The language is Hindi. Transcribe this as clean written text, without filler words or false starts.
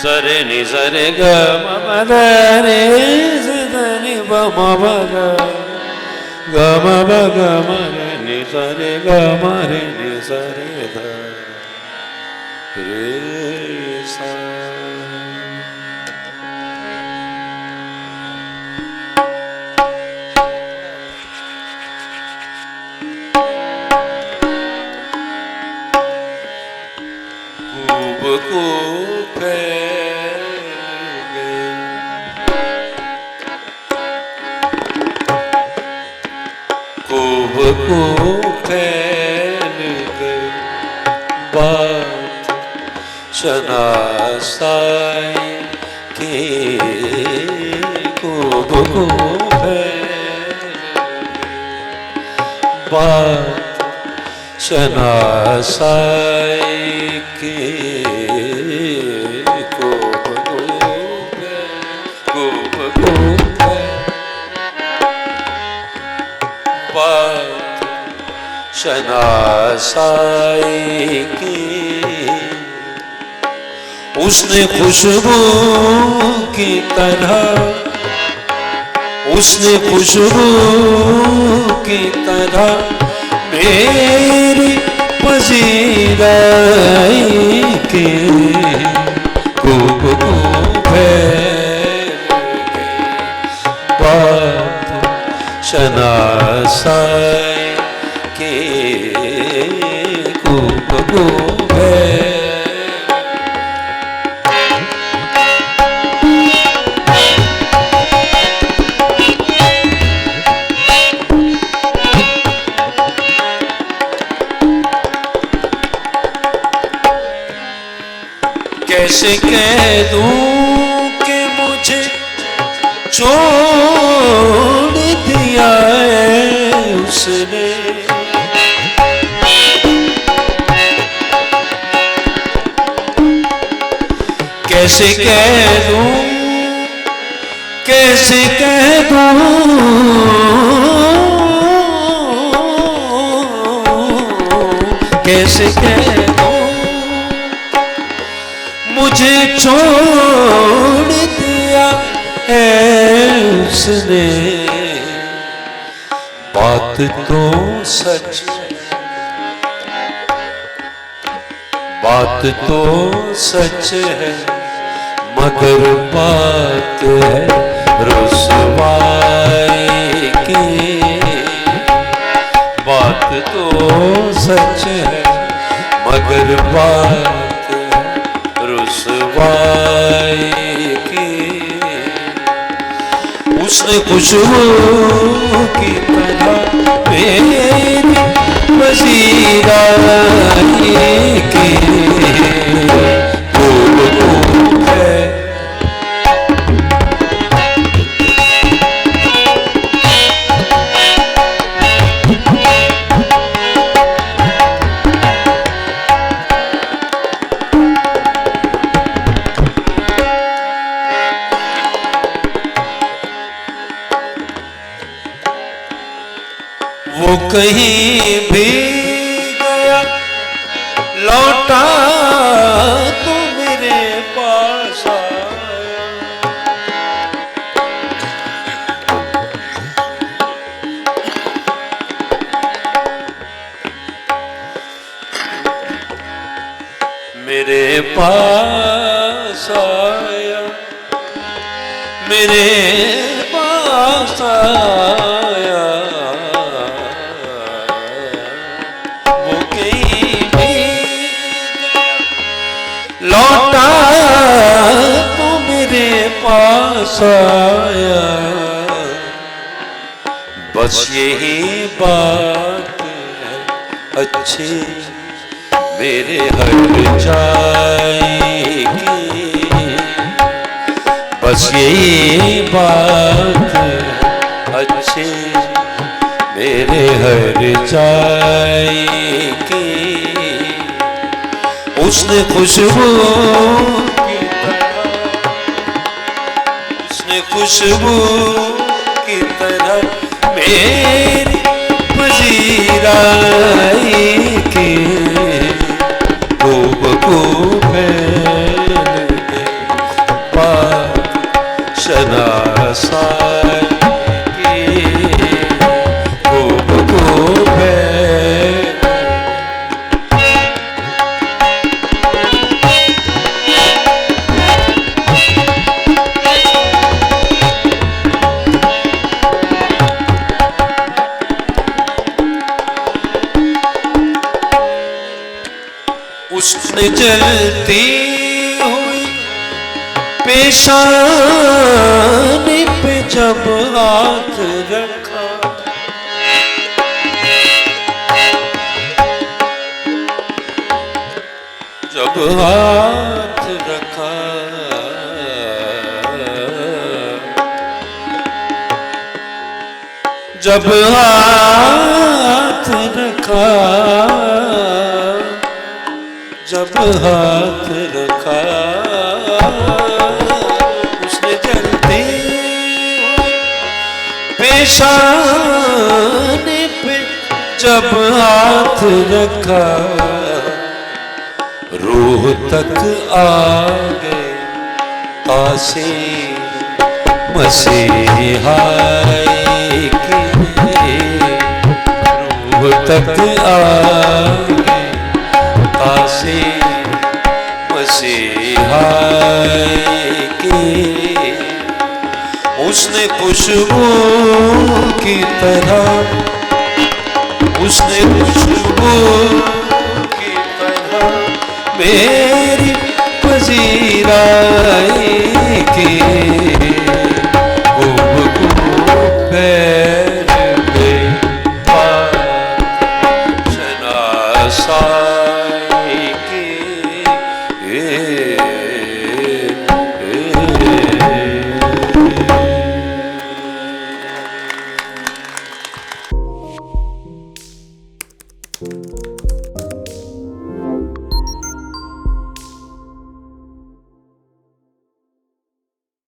सरे नि सरे ग म प द रे स द नि प म प ग म प ग म रे नि सरे ग म रे नि सरे द रे सा शनासाई के खूब बात शनासाई के खूब बात शनासाई की उसने खुशबू की तरह उसने खुशबू की तरह मेरी पजीराई के खूब बात शनासाई के खूब कैसे कह दूं कि मुझे छोड़ दिया है उसने कैसे कह दूं कैसे कह दूं कैसे कह दूं मुझे छोड़ दिया है उसने बात तो सच बात तो सच है मगर बात है रुसवाई की बात तो सच है मगर बात रुसवाई की उसने खुशबू की तरह मेरी वज़ीराई की खूब है वो कहीं भी गया लौटा तो मेरे पास आया पास आया, मेरे पास आया, वो कहीं भी लौटा तो मेरे पास आया। बस यही बात है अच्छी मेरे हट जाएगी, बस यही बात अच्छी मेरे हट जाएगी। उसने खुशबू की तरह, उसने खुशबू की तरह मेरी पजीराई की खूब खूब फैल गई बात शनासाई की, खूब खूब फैल। उसने जलती हुई पेशानी पे जब हाथ रखा, जब हाथ रखा, जब हाथ रखा, जब हाथ रखा, उसने जलती पेशानी पे जब हाथ रखा, रूह तक आ गए तासीर मसीहा की, रूह तक आ गए तासीर मसीहा की। उसने खुशबू की तरह, उसने खुशबू की तरह मेरी पजीराई की खूब खूब फैल गई बात शनासा